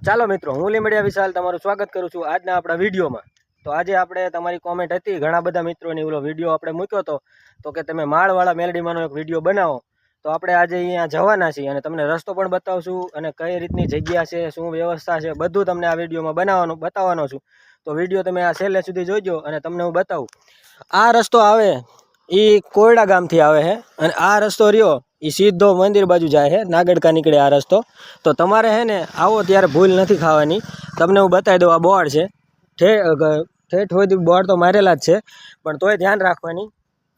ચાલો મિત્રો, હું લીમડિયા વિશાલ તમારું સ્વાગત કરું છું આજના આપણા વિડીયોમાં। તો આજે આપણે તમારી કોમેન્ટ હતી ઘણા બધા મિત્રોની, ઓલો વિડીયો આપણે મૂક્યો હતો તો કે તમે માળવાળા મેલડીમાંનો એક વિડીયો બનાવો। તો આપણે આજે અહીંયા જવાના છીએ અને તમને રસ્તો પણ બતાવશું અને કઈ રીતની જગ્યા છે, શું વ્યવસ્થા છે, બધું તમને આ વિડીયોમાં બતાવવાનો છું। તો વિડીયો તમે આ છેલ્લે સુધી જોઈજો અને તમને હું બતાવું। આ રસ્તો આવે એ કોયડા ગામથી આવે છે અને આ રસ્તો રહ્યો એ સીધો મંદિર બાજુ જાય છે, નાગડકા નીકળે આ રસ્તો। તો તમારે હે ને આવો ત્યારે ભૂલ નથી ખાવાની। તમને હું બતાવી દઉં, આ બોર્ડ છે, ઠેઠ સુધી બોર્ડ તો મારેલા જ છે, પણ તોય ધ્યાન રાખવાની।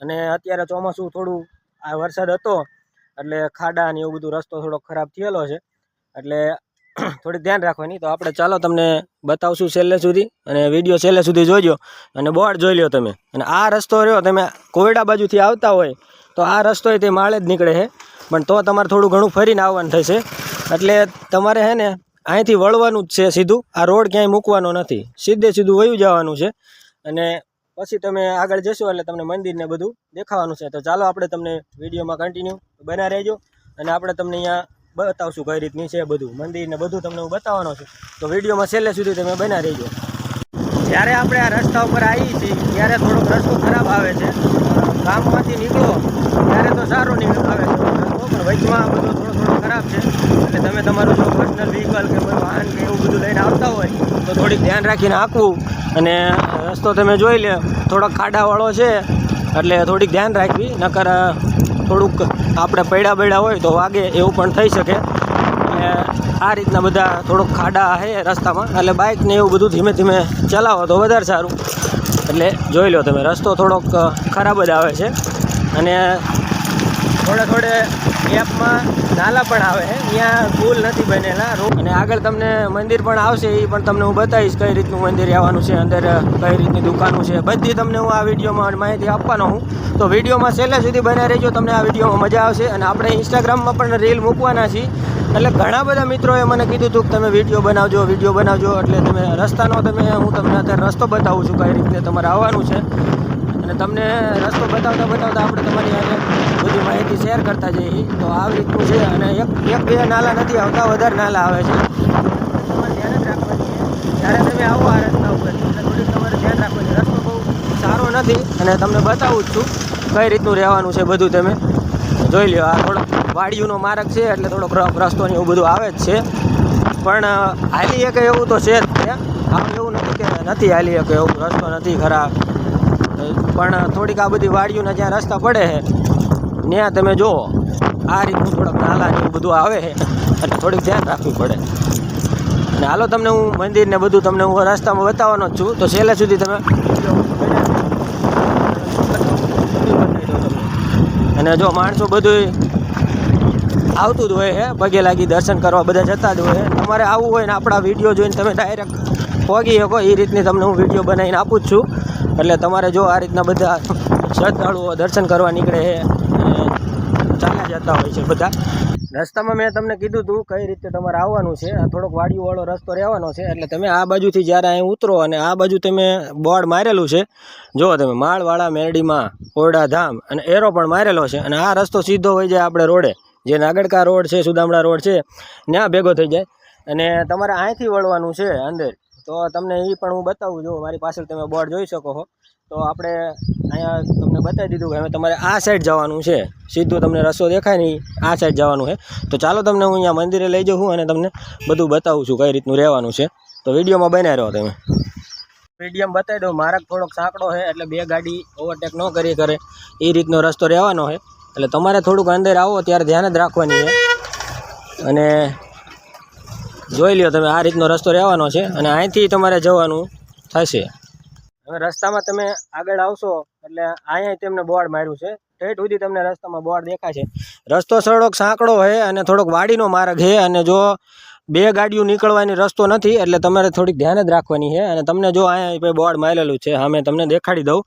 અને અત્યારે ચોમાસું થોડું આ વરસાદ હતો એટલે ખાડા ને એવું બધું રસ્તો થોડો ખરાબ થયેલો છે, એટલે થોડીક ધ્યાન રાખવાની। તો આપણે ચાલો તમને બતાવશું છેલ્લે સુધી અને વિડીયો છેલ્લે સુધી જોઈજો અને બોર્ડ જોઈ લો તમે। અને આ રસ્તો રહ્યો, તમે કોયડા બાજુથી આવતા હોય તો આ રસ્તો તે માળે જ નીકળે છે, પણ તો તમારે થોડું ઘણું ફરીને આવવાનું થશે। એટલે તમારે હે ને અહીંથી વળવાનું જ છે સીધું, આ રોડ ક્યાંય મૂકવાનો નથી, સીધે સીધું વયું જવાનું છે અને પછી તમે આગળ જશો એટલે તમને મંદિરને બધું દેખાવાનું છે। તો ચાલો આપણે તમને વિડીયોમાં કન્ટિન્યુ બના રહેજો અને આપણે તમને અહીંયા બતાવશું કઈ રીતની છે બધું, મંદિર ને બધું તમને હું બતાવવાનો છું। તો વિડીયોમાં છેલ્લે સુધી તમે બના રહેજો। જ્યારે આપણે આ રસ્તા ઉપર આવીએ છીએ ત્યારે થોડોક રસ્તો ખરાબ આવે છે, ગામમાંથી નીકળો ત્યારે તો સારો આવે છે રસ્તો, પણ વચમાં બધો થોડો ખરાબ છે। એટલે તમે તમારું જો પર્સનલ વ્હીકલ કે વાહન કે એવું બધું લઈને આવતા હોય તો થોડીક ધ્યાન રાખીને આંકવું। અને રસ્તો તમે જોઈ લે થોડોક ખાડાવાળો છે એટલે થોડીક ધ્યાન રાખવી, નકર થોડુંક આપણે પૈડા હોય તો વાગે એવું પણ થઈ શકે। એટલે આ રીતના બધા થોડોક ખાડા છે રસ્તામાં, એટલે બાઇક ને એવું બધું ધીમે ધીમે ચલાવો તો વધારે સારું। એટલે જોઈ લો તમે, રસ્તો થોડોક ખરાબ જ આવે છે અને થોડે એપમાં નાલા પણ આવે છે, ત્યાં પુલ નથી બનેલા અને આગળ તમને મંદિર પણ આવશે, એ પણ તમને હું બતાવીશ કઈ રીતનું મંદિર આવવાનું છે, અંદર કઈ રીતની દુકાનો છે, બધી તમને હું આ વિડીયોમાં માહિતી આપવાનો હું। તો વિડીયોમાં છેલ્લે સુધી બન્યા રહેજો, તમને આ વિડીયોમાં મજા આવશે। અને આપણે ઇન્સ્ટાગ્રામમાં પણ રીલ મૂકવાના છીએ, એટલે ઘણા બધા મિત્રોએ મને કીધું હતું કે તમે વિડીયો બનાવજો, એટલે તમે રસ્તાનો હું તમને અત્યારે રસ્તો બતાવું છું કઈ રીતે તમારે આવવાનું છે અને તમને રસ્તો બતાવતા આપણે તમારી આજે બધી માહિતી શેર કરતા જઈએ। તો આવી રીતનું છે અને એક બે નાલા નથી આવતા, વધારે નાલા આવે છે, તમારે ધ્યાન જ રાખવાની છે જ્યારે તમે આવો આ રસ્તા ઉપર, એટલે થોડીક તમારે ધ્યાન રાખવાની। રસ્તો બહુ સારો નથી અને તમને બતાવું જ છું કઈ રીતનું રહેવાનું છે બધું, તમે જોઈ લો। આ થોડોક વાડીઓનો માર્ગ છે એટલે થોડોક રફ રસ્તો ને એવું બધું આવે જ છે, પણ હાલી શકે એવું તો છે જ ત્યાં, એવું નથી કે નથી હાલી શકે એવું, રસ્તો નથી ખરાબ, પણ થોડીક આ બધી વાડીઓના જ્યાં રસ્તા પડે છે ત્યાં તમે જુઓ આ રીતનું થોડોક નાલા ને એવું બધું આવે છે, એટલે થોડીક ધ્યાન રાખવું પડે। અને હાલો તમને હું મંદિર ને બધું તમને હું રસ્તામાં બતાવવાનો જ છું, તો છેલ્લે સુધી તમે અને જો માણસો બધું આવતું જ હોય છે, પગે લાગી દર્શન કરવા બધા જતા જ હોય। તમારે આવવું હોય ને આપણા વિડીયો જોઈને તમે ડાયરેક્ટ પહોંચી શકો એ રીતની તમને હું વિડીયો બનાવીને આપું જ છું। એટલે તમારે જો આ રીતના બધા શ્રદ્ધાળુઓ દર્શન કરવા નીકળે છે અને ચાલ્યા જતા હોય છે બધા। રસ્તામાં મેં તમને કીધું હતું કઈ રીતે તમારે આવવાનું છે, આ થોડોક વાડીઓવાળો રસ્તો રહેવાનો છે, એટલે તમે આ બાજુથી જ્યારે અહીં ઉતરો અને આ બાજુ તમે બોર્ડ મારેલું છે, જો તમે માળવાળા મેરડીમાં કોરડા ધામ અને એરો પણ મારેલો છે, અને આ રસ્તો સીધો હોય જાય આપણે રોડે, જે નાગડકા રોડ છે, સુદામડા રોડ છે, ત્યાં ભેગો થઈ જાય અને તમારે અહીંથી વળવાનું છે અંદર। તો તમને એ પણ હું બતાવું, જો મારી પાછળ તમે બોર્ડ જોઈ શકો છો, તો આપણે અહીંયા તમને બતાવી દીધું કે હવે તમારે આ સાઈડ જવાનું છે, સીધું તમને રસ્તો દેખાય નહીં આ સાઈડ જવાનું છે। તો ચાલો તમને હું અહીંયા મંદિરે લઈ જાઉં અને તમને બધું બતાવું છું કઈ રીતનું રહેવાનું છે। તો વિડીયોમાં બન્યા રહો તમે। વિડીયોમાં બતાવી દઉં, માર્ગ થોડોક સાંકડો છે એટલે બે ગાડી ઓવરટેક ન કરે એ રીતનો રસ્તો રહેવાનો છે, એટલે તમારે થોડુંક અંદર આવો ત્યારે ધ્યાન જ રાખવાની છે। અને જોઈ લ્યો તમે આ રીતનો રસ્તો રહેવાનો છે અને અહીંથી તમારે જવાનું થશે। હવે રસ્તામાં તમે આગળ આવશો એટલે અહીંયા તેમને બોર્ડ માર્યું છે, ઠેઠ સુધી તમને રસ્તામાં બોર્ડ દેખાશે। રસ્તો થોડોક સાંકડો છે અને થોડોક વાડીનો માર્ગ છે, અને જો બે ગાડીઓ નીકળવાની રસ્તો નથી, એટલે તમારે થોડીક ધ્યાન જ રાખવાની છે। અને તમને જો અહીંયા બોર્ડ મારેલું છે, હા મેં તમને દેખાડી દઉં,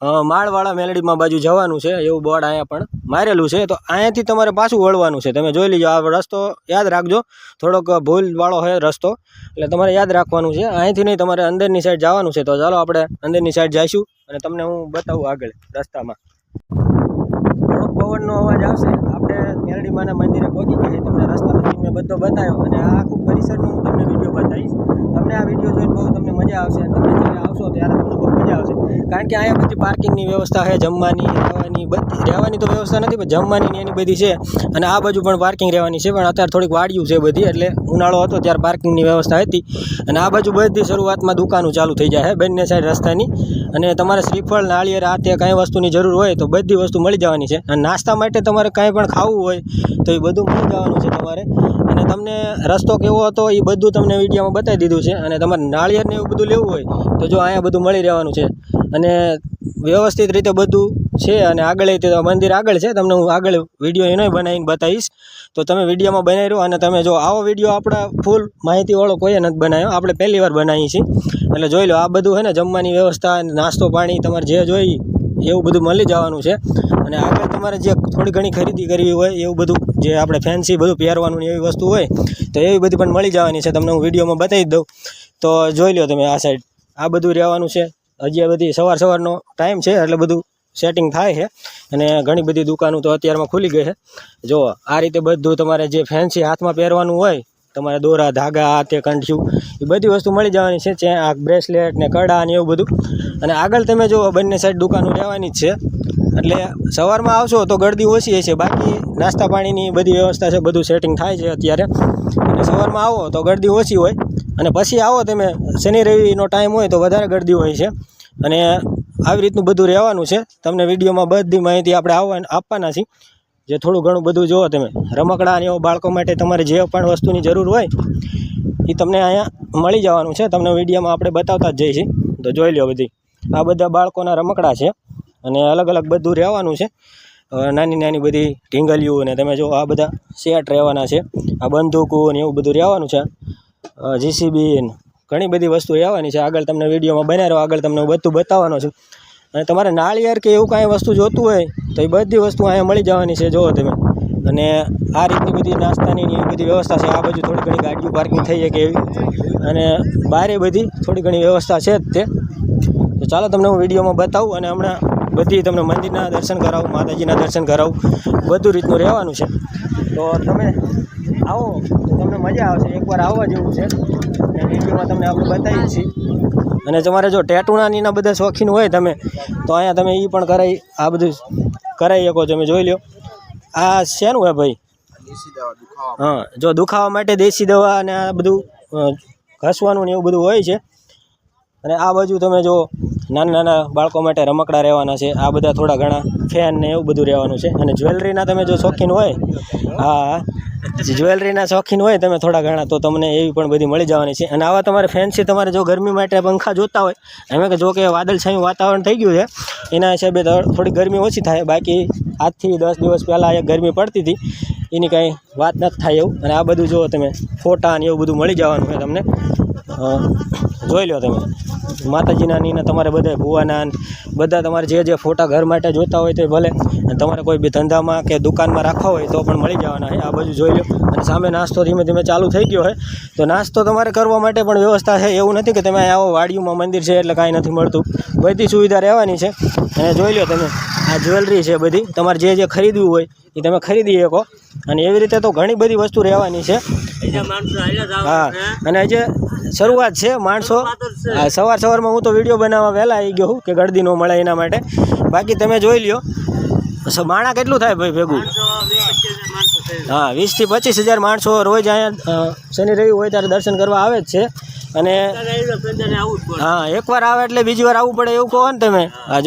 માળવાળા મેલડીમાં બાજુ જવાનું છે એવું બોર્ડ અહીંયા પણ મારેલું છે. તો અહીંયાથી તમારે પાછું વળવાનું છે. તમે જોઈ લીજો, આ રસ્તો યાદ રાખજો, થોડોક ભૂલવાળો હોય રસ્તો, એટલે તમારે યાદ રાખવાનું છે. અહીંથી નહીં, તમારે અંદરની સાઈડ જવાનું છે. તો ચાલો આપણે અંદરની સાઈડ જઈશું અને તમને હું બતાવું આગળ રસ્તામાં. થોડોક પવનનો અવાજ આવશે. આપણે મેલડીમાના મંદિરે પહોંચી ગયા, તમને રસ્તામાંથી મેં બધો બતાવ્યો અને આ આખું પરિસરનું હું તમને વિડીયો બતાવીશ. તમને આ વિડીયો જોઈને બહુ તમને મજા આવશે અને તમે જ્યારે આવશો ત્યારે તમને બહુ મજા આવશે. કારણ કે અહીંયા બધી પાર્કિંગની વ્યવસ્થા છે, જમવાની, રહેવાની, બધી રહેવાની તો વ્યવસ્થા નથી, પણ જમવાની એની બધી છે. અને આ બાજુ પણ પાર્કિંગ રહેવાની છે, પણ અત્યારે થોડીક વાડિયું છે બધી, એટલે ઉનાળો હતો ત્યારે પાર્કિંગની વ્યવસ્થા હતી. અને આ બાજુ બધી શરૂઆતમાં દુકાનો ચાલુ થઈ જાય બંને સાઈડ રસ્તાની. અને તમારે શ્રીફળ, નાળિયેર, આ તે કાંઈ વસ્તુની જરૂર હોય તો બધી વસ્તુ મળી જવાની છે. અને નાસ્તા માટે તમારે કાંઈ પણ ખાવું હોય તો એ બધું મળી જવાનું છે તમારે. અને તમને રસ્તો કેવો હતો એ બધું તમને વિડીયોમાં બતાવી દીધું છે. અને તમારે નાળિયેરને એવું બધું લેવું હોય તો જો અહીંયા બધું મળી રહેવાનું છે. અને વ્યવસ્થિત રીતે બધું છે. અને આગળ મંદિર આગળ છે, તમને હું આગળ વિડીયો એનો બનાવીને બતાવીશ. તો તમે વિડીયોમાં બનાવી રહ્યો. અને તમે જો આવો વિડીયો આપણા ફૂલ માહિતીવાળો કોઈએ નથી બનાવ્યો, આપણે પહેલી વાર બનાવીએ છીએ. એટલે જોઈ લો, આ બધું છે ને જમવાની વ્યવસ્થા, નાસ્તો પાણી તમારે જે જોઈએ એવું બધું મળી જવાનું છે. અને આગળ તમારે જે થોડી ઘણી ખરીદી કરવી હોય એવું બધું, જે આપણે ફેન્સી બધું પહેરવાનું એવી વસ્તુ હોય તો એવી બધી પણ મળી જવાની છે. તમને હું વિડીયોમાં બતાવી દઉં. તો જોઈ લો તમે, આ સાઈડ આ બધું રહેવાનું છે. હજી બધી સવારનો ટાઈમ છે એટલે બધું સેટિંગ થાય છે. અને ઘણી બધી દુકાનો તો અત્યારમાં ખુલી ગઈ છે. જો આ રીતે બધું તમારે જે ફેન્સી હાથમાં પહેરવાનું હોય, તમારે દોરા, ધાગા, આ તે કંઠિયું, એ બધી વસ્તુ મળી જવાની છે. આ બ્રેસલેટ ને કડા ને એવું બધું. અને આગળ તમે જો બંને સાઈડ દુકાનો રહેવાની જ છે. એટલે સવારમાં આવશો તો ગળદી ઓછી હશે, બાકી નાસ્તા પાણીની બધી વ્યવસ્થા છે, બધું સેટિંગ થાય છે અત્યારે. અને સવારમાં આવો તો ગળદી ઓછી હોય. અને પછી આવો તમે શનિ રવિનો ટાઈમ હોય તો વધારે ગળદી હોય છે. અને આવી રીતનું બધું રહેવાનું છે. તમને વિડીયોમાં બધી માહિતી આપણે આપવાના છીએ. જે થોડું ઘણું બધું જુઓ તમે, રમકડા અને એવો બાળકો માટે તમારે જે પણ વસ્તુની જરૂર હોય એ તમને અહીંયા મળી જવાનું છે. તમને વિડીયોમાં આપણે બતાવતા જ જઈએ છીએ. તો જોઈ લો બધી, આ બધા બાળકોના રમકડા છે. અને અલગ અલગ બધું રહેવાનું છે. નાની નાની બધી ઢીંગલીઓ ને તમે જો આ બધા સેટ રહેવાના છે. આ બંદૂકો ને એવું બધું રહેવાનું છે. જીસીબી ઘણી બધી વસ્તુ રહેવાની છે. આગળ તમને વિડીયોમાં બનાવ્યો, આગળ તમને બધું બતાવવાનો છું. અને તમારે નાળિયેર કે એવું કાંઈ વસ્તુ જોતું હોય તો એ બધી વસ્તુ અહીંયા મળી જવાની છે, જુઓ તમે. અને આ રીતની બધી નાસ્તાની એવી બધી વ્યવસ્થા છે. આ બાજુ થોડી ઘણી ગાડીઓ પાર્કિંગ થઈ શકે એવી. અને બારે બધી થોડી ઘણી વ્યવસ્થા છે જ તે. તો ચાલો તમને હું વિડીયોમાં બતાવું. અને હમણાં બધી તમને મંદિરના દર્શન કરાવું, માતાજીના દર્શન કરાવું, બધું રીતનું રહેવાનું છે. તો તમે આવો તો તમને મજા આવશે. એકવાર આવવા જેવું છે. અને વિડીયોમાં તમને આપણે બતાવીએ છીએ. અને તમારે જો ટેટુના બધા શોખીન હોય તમે, તો અહીંયા તમે એ પણ કરાવી, આ બધું કરાવી શકો. તમે જોઈ લો, આ શેનું હોય ભાઈ? હા, જો દુખાવા માટે દેશી દવા અને આ બધું ઘસવાનું ને એવું બધું હોય છે. અને આ બાજુ તમે જો નાના નાના બાળકો માટે રમકડા રહેવાના છે. આ બધા થોડા ઘણા ફેન ને એવું બધું રહેવાનું છે. અને જ્વેલરીના તમે જો શોખીન હોય, હા, જ્વેલરીના શોખીન હોય તમે થોડા ઘણા, તો તમને એવી પણ બધી મળી જવાની છે. અને આવા તમારે ફેન્સી, તમારે જો ગરમી માટે પંખા જોતા હોય, એમ કે જો કે વાદળછાયું વાતાવરણ થઈ ગયું છે, એના હિસાબે થોડી ગરમી ઓછી થાય. બાકી આજથી 10 દિવસ પહેલાં એક ગરમી પડતી હતી, એની કાંઈ વાત નથી થાય એવું. અને આ બધું જુઓ તમે, ફોટા ને એવું બધું મળી જવાનું છે તમને. જોઈ લો તમે, માતાજીના નીના તમારે બધા ભુવાના બધા તમારે જે ફોટા ઘર માટે જોતા હોય તો ભલે. અને તમારે કોઈ બી ધંધામાં કે દુકાનમાં રાખવા હોય તો પણ મળી જવાના છે. આ બાજુ જોઈ લો. અને સામે નાસ્તો ધીમે ધીમે ચાલુ થઈ ગયો છે. તો નાસ્તો તમારે કરવા માટે પણ વ્યવસ્થા છે. એવું નથી કે તમે આવો વાડીઓમાં મંદિર છે એટલે કાંઈ નથી મળતું, બધી સુવિધા રહેવાની છે. અને જોઈ લો તમે, આ જ્વેલરી છે બધી, તમારે જે ખરીદવું હોય એ તમે ખરીદી શકો. અને એવી રીતે તો ઘણી બધી વસ્તુ રહેવાની છે. હા, અને જે શરૂઆત છે માણસો, સવારમાં હું તો વિડીયો બનાવવા વહેલા આવી ગયો હું કે ગળદી ન મળે એના માટે. બાકી તમે જોઈ લ્યો, માણા કેટલું થાય ભાઈ ભેગું? હા, 20 થી 25 હજાર માણસો રોજ અહીંયા શનિ રવિ હોય ત્યારે દર્શન કરવા આવે જ છે. અને હા, એકવાર આવે એટલે બીજી વાર આવવું પડે એવું કહો ને તમે. હા,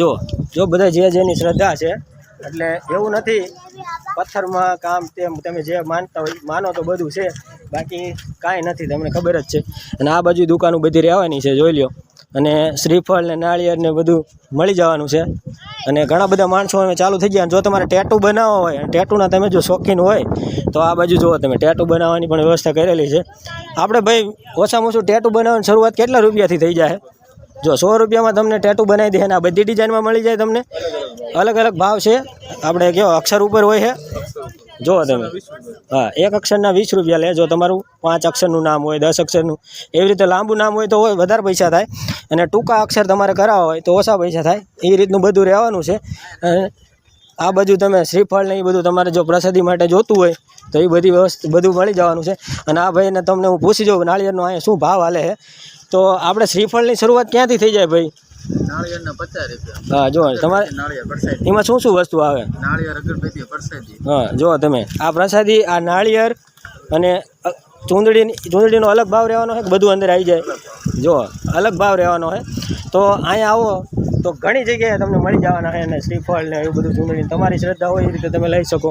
જો બધા જેની શ્રદ્ધા છે, એટલે એવું નથી પથ્થરમાં કામ તેમ, તમે જે માનતા હોય માનો તો બધું છે, બાકી કાંઈ નથી, તમને ખબર જ છે. અને આ બાજુ દુકાનો બધી રહેવાની છે, જોઈ લ્યો. અને શ્રીફળ ને નાળિયેર ને બધું મળી જવાનું છે. અને ઘણા બધા માણસો હવે ચાલુ થઈ ગયા. જો તમારે ટેટુ બનાવવા હોય, ટેટુના તમે જો શોખીન હોય તો આ બાજુ જુઓ તમે, ટેટુ બનાવવાની પણ વ્યવસ્થા કરેલી છે. આપણે ભાઈ ઓછામાં ઓછું ટેટુ બનાવવાની શરૂઆત કેટલા રૂપિયાથી થઈ જાય? જો 100 રૂપિયામાં તમને ટેટુ બનાવી દે. અને આ બધી ડિઝાઇનમાં મળી જાય તમને. અલગ અલગ ભાવ છે. આપણે કેવો અક્ષર ઉપર હોય છે. જો તમે હા, એક અક્ષરના 20 રૂપિયા લે. જો તમારું 5 અક્ષરનું નામ હોય, 10 અક્ષરનું, એવી રીતે લાંબુ નામ હોય તો વધારે પૈસા થાય. અને ટૂંકા અક્ષર તમારે કરાવવા હોય તો ઓછા પૈસા થાય. એ રીતનું બધું રહેવાનું છે. આ બાજુ તમે શ્રીફળ ને એ બધું તમારે જો પ્રસાદી માટે જોતું હોય તો એ બધી વ્યવસ્થા બધું મળી જવાનું છે. અને આ ભાઈને તમને હું પૂછી જાઉં નાળિયેરનો અહીંયા શું ભાવ હાલે છે. તો આપણે શ્રીફળની શરૂઆત ક્યાંથી થઈ જાય ભાઈ? નાળિયેરના 50 રૂપિયા. હા, જો તમારે નાળિયેર પ્રસાદી. એમાં શું શું વસ્તુ આવે? નાળિયેર, અગરબત્તી, પ્રસાદી. હા, જો તમે આ પ્રસાદી, આ નાળિયેર અને ચૂંદડીનો અલગ ભાવ રહેવાનો છે. બધું અંદર આવી જાય. જો અલગ ભાવ રહેવાનો છે. તો અહીંયા આવો તો ઘણી જગ્યાએ તમને મળી જવાના છે. અને શ્રીફળ ને એવું બધું ચૂંદડી તમારી શ્રદ્ધા હોય એ રીતે તમે લઈ શકો.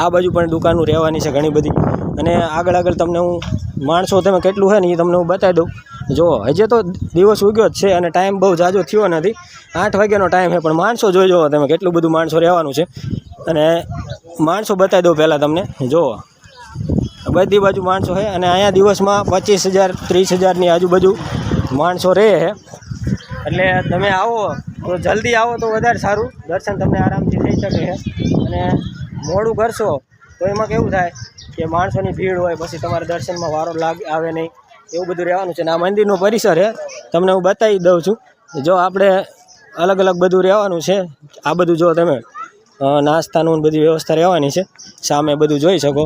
આ બાજુ પણ દુકાનો રહેવાની છે ઘણી બધી. અને આગળ તમને હું માણસો તમે કેટલું છે ને એ તમને હું બતાવી દઉં. જો હજે તો દિવસ ઉગ્યો જ છે અને ટાઈમ બહુ ઝાઝો થયો નથી. 8 વાગ્યાનો ટાઈમ છે. પણ માણસો જોઈ જુઓ તમે કેટલું બધું માણસો રહેવાનું છે. અને માણસો બતાવી દઉં પહેલાં તમને. જુઓ બધી બાજુ માણસો છે. અને અહીંયા દિવસમાં 25,000 30,000ની આજુબાજુ માણસો રહે છે. એટલે તમે આવો તો જલ્દી આવો તો વધારે સારું. દર્શન તમને આરામથી થઈ શકે છે. અને મોડું કરશો તો એમાં કેવું થાય કે માણસોની ભીડ હોય, પછી તમારે દર્શનમાં વારો આવે નહીં. એવું બધું રહેવાનું છે. અને આ મંદિરનો પરિસર છે તમને હું બતાવી દઉં છું. જો આપણે અલગ અલગ બધું રહેવાનું છે. આ બધું જો તમે નાસ્તાનું બધી વ્યવસ્થા રહેવાની છે. સામે બધું જોઈ શકો.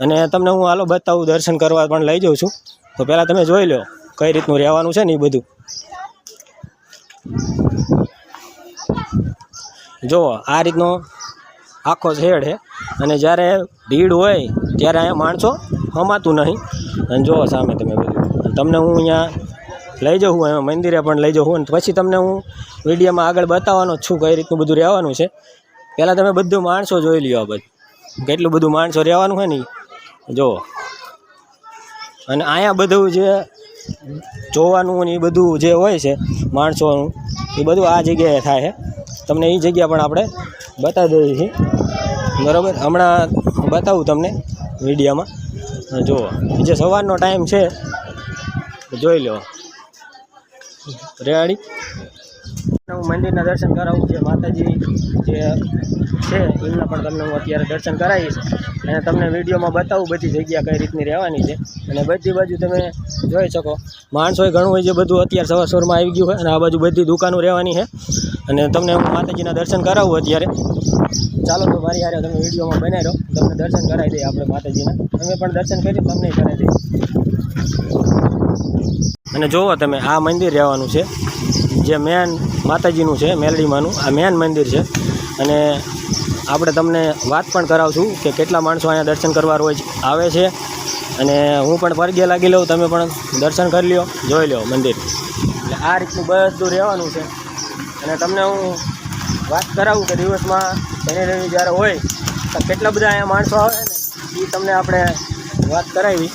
અને તમને હું હાલો બતાવું, દર્શન કરવા પણ લઈ જાઉં છું. તો પહેલાં તમે જોઈ લો કઈ રીતનું રહેવાનું છે ને એ બધું. જુઓ આ રીતનો આખો શેડ છે. અને જ્યારે ભીડ હોય ત્યારે અહીંયા માણસો હમાતું નહીં. અને જુઓ સામે તમે બધું. તમને હું અહીંયા લઈ જાઉં, એમાં મંદિરે પણ લઈ જાઉં. અને પછી તમને હું વિડીયોમાં આગળ બતાવવાનો જ છું કઈ રીતનું બધું રહેવાનું છે. પહેલાં તમે બધું માણસો જોઈ લ્યો. આ બધું કેટલું બધું માણસો રહેવાનું છે ને જુઓ. અને અહીંયા બધું જે જોવાનું ને એ બધું જે હોય છે માણસોનું, એ બધું આ જગ્યાએ થાય છે. તમને એ જગ્યા પણ આપણે બતાવી દઈએ છીએ. બરાબર, હમણાં બતાવું તમને વિડીયોમાં. જુઓ જે સવારનો ટાઈમ છે જોઈ લો. રેડી હું મંદિરના દર્શન કરાવું. જે માતાજી જે છે એમના પણ તમને હું અત્યારે દર્શન કરાવીશ. અને તમને વિડીયોમાં બતાવું બધી જગ્યા કઈ રીતની રહેવાની છે. અને બધી બાજુ તમે જોઈ શકો માણસો ઘણું હોય. જે બધું અત્યારે સવારમાં આવી ગયું હોય. અને આ બાજુ બધી દુકાનો રહેવાની છે. અને તમને હું માતાજીના દર્શન કરાવું અત્યારે. ચાલો તો મારી હારે તમે વિડીયોમાં બનાવી રહો. તમને દર્શન કરાવી દઈએ આપણે માતાજીના. તમે પણ દર્શન કરી તમને કરાવી દઈએ. અને જુઓ તમે આ મંદિર રહેવાનું છે જે મેન માતાજીનું છે, મેલડીમાંનું આ મેન મંદિર છે. અને આપણે તમને વાત પણ કરાવશું કે કેટલા માણસો અહીંયા દર્શન કરવા રોજ આવે છે. અને હું પણ પરગે લાગી લઉં, તમે પણ દર્શન કરી લ્યો, જોઈ લો મંદિર. એટલે આ રીતનું બધું રહેવાનું છે. અને તમને હું વાત કરાવું કે દિવસમાં શનિ રવિ જ્યારે હોય તો કેટલા બધા અહીંયા માણસો આવે ને એ તમને આપણે વાત કરાવી.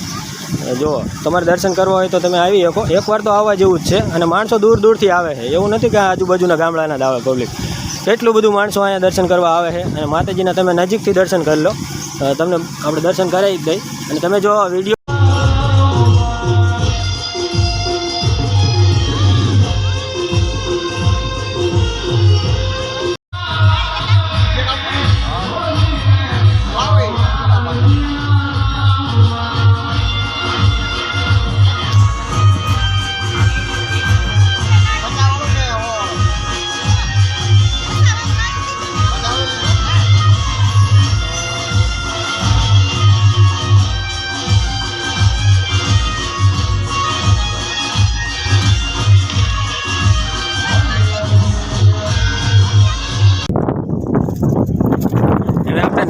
જો તમારે દર્શન કરવા હોય તો તમે આવી શકો. એકવાર તો આવવા જેવું જ છે. અને માણસો દૂર દૂરથી આવે છે. એવું નથી કે આજુબાજુના ગામડાના જ આવે પબ્લિક. કેટલું બધું માણસો અહીંયા દર્શન કરવા આવે છે. અને માતાજીના તમે નજીકથી દર્શન કરી લો. તમને આપણે દર્શન કરાવી જ દઈ. અને તમે જો વિડીયો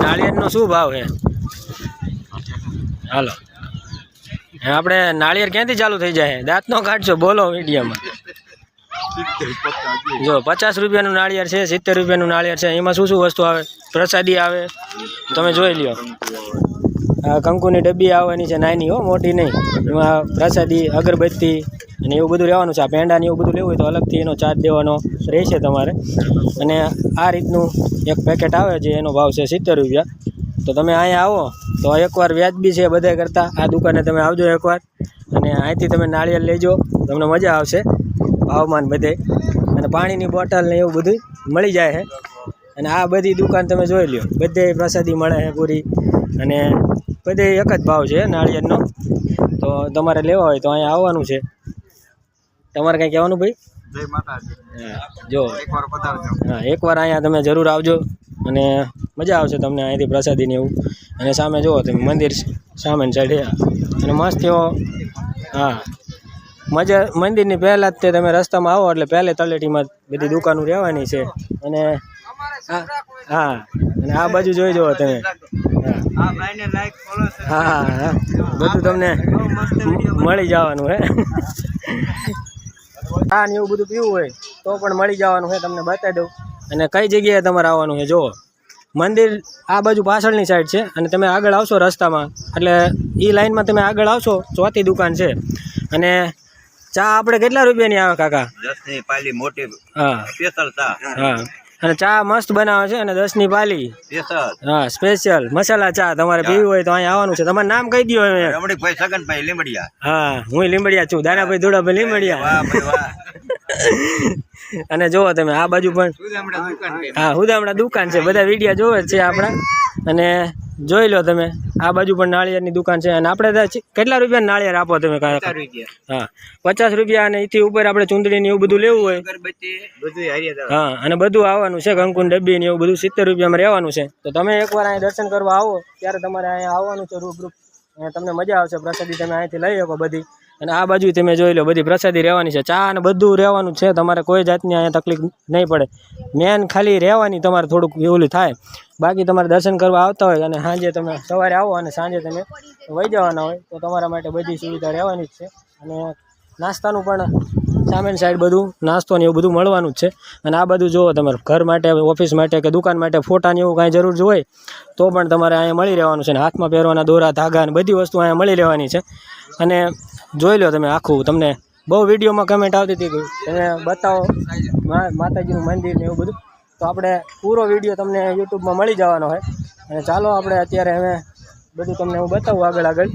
નાળિયેરનો શું ભાવ છે? હાલો આપણે નાળિયેર ક્યાંથી ચાલુ થઈ જાય? દાંત નો કાઢશો, બોલો વિડીયોમાં. જો 50 રૂપિયાનું નાળિયેર છે, 70 રૂપિયાનું નાળિયેર છે. એમાં શું શું વસ્તુ આવે? પ્રસાદી આવે, તમે જોઈ લ્યો. આ કંકુની ડબ્બી આવવાની છે, નાની હો, મોટી નહીં. એમાં પ્રસાદી, અગરબત્તી અને એવું બધું રહેવાનું છે. આ પેંડા ને એવું બધું લેવું હોય તો અલગથી એનો ચાર્જ દેવાનો રહેશે તમારે. અને આ રીતનું એક પેકેટ આવે છે, એનો ભાવ છે 70 રૂપિયા. તો તમે અહીંયા આવો તો એકવાર વ્યાજબી છે બધા કરતાં. આ દુકાને તમે આવજો એકવાર અને અહીંથી તમે નાળિયેર લેજો, તમને મજા આવશે. ભાવમાન બધે, અને પાણીની બોટલ ને એવું બધું મળી જાય છે. અને આ બધી દુકાન તમે જોઈ લ્યો, બધે પ્રસાદી મળે છે પૂરી, અને બધે એક જ ભાવ છે નાળિયેરનો. તો તમારે લેવા હોય તો અહીંયા આવવાનું છે. તમારે કંઈ કહેવાનું ભાઈ? જય માતાજી. હા, જો એકવાર પધારજો. હા, એકવાર અહીંયા તમે જરૂર આવજો અને મજા આવશે તમને અહીંથી પ્રસાદીને એવું. અને સામે જુઓ તમે મંદિર સામેની સાઈડ, અને મસ્ત એવો, હા મજા. મંદિરની પહેલાં જ તે તમે રસ્તામાં આવો એટલે પહેલે તળેટીમાં બધી દુકાનો રહેવાની છે. અને હા, અને આ બાજુ જોઈ જુઓ તમે. હા હા, બધું તમને મળી જવાનું હે. હા, ને એવું બધું પીવું હોય તો પણ મળી જવાનું છે, તમને બતાવી દઉં. અને કઈ જગ્યાએ તમારે આવવાનું છે જુઓ. મંદિર આ બાજુ પાછળની સાઈડ છે, અને તમે આગળ આવશો રસ્તામાં એટલે એ લાઈનમાં તમે આગળ આવશો, ચોથી દુકાન છે. અને ચા આપણે કેટલા રૂપિયાની આવે કાકા? 10 ની પાલી મોટી. હા, સ્પેશિયલ ચા. હા, અને ચા મસ્ત બનાવે છે, અને 10 ની પાલી. સ્પેશિયલ. હા, સ્પેશિયલ મસાલા ચા તમારે પીવી હોય તો અહીંયા આવવાનું છે. તમારું નામ કહી દો. રમણીકભાઈ સગનભાઈ લીંબડિયા. હા, હું લીંબડિયા છું, દાનાભાઈ ધોળાભાઈ લીંબડિયા. વાહ ભાઈ વાહ. અને જુઓ તમે આ બાજુ પણ, હા હુદામડા દુકાન છે, બધા વિડીયા જોવે જ છે આપણા. અને જોઈ લો તમે આ બાજુ પણ નાળિયેરની દુકાન છે. અને આપણે કેટલા રૂપિયા નાળિયેર આપો તમે? હા, 50 રૂપિયા. અને એથી ઉપર આપણે ચૂંદડી ને એવું બધું લેવું હોય, હા, અને બધું આવવાનું છે. કંકુન ડબ્બી ને એવું બધું 70 રૂપિયામાં રહેવાનું છે. તો તમે એકવાર અહીંયા દર્શન કરવા આવો ત્યારે તમારે અહીંયા આવવાનું છે રૂબરૂ, અને તમને મજા આવશે. પ્રસાદી તમે અહીંથી લઈ શકો બધી. અને આ બાજુ તમે જોઈ લો બધી પ્રસાદી રહેવાની છે, ચા અને બધું રહેવાનું છે. તમારે કોઈ જાતની અહીંયા તકલીફ નહીં પડે. મેન ખાલી રહેવાની તમારે થોડુંક એવું થાય. બાકી તમારે દર્શન કરવા આવતા હોય અને સાંજે તમે સવારે આવો અને સાંજે તમે વહી જવાના હોય તો તમારા માટે બધી સુવિધા રહેવાની જ છે. અને નાસ્તાનું પણ સામેની સાઈડ બધું નાસ્તો ને એવું બધું મળવાનું જ છે. અને આ બધું જુઓ તમારે ઘર માટે, ઓફિસ માટે કે દુકાન માટે ફોટાની એવું કાંઈ જરૂર હોય તો પણ તમારે અહીંયા મળી રહેવાનું છે. ને હાથમાં પહેરવાના દોરા, ધાગા ને બધી વસ્તુ અહીંયા મળી રહેવાની છે. અને જોઈ લો તમે આખું, તમને બહુ વિડીયોમાં કમેન્ટ આવતી હતી કે તમે બતાવો માતાજીનું મંદિર ને એવું બધું. તો આપણે પૂરો વિડીયો તમને યુટ્યુબમાં મળી જવાનો હોય. અને ચાલો આપણે અત્યારે હવે બધું તમને હું બતાવું આગળ.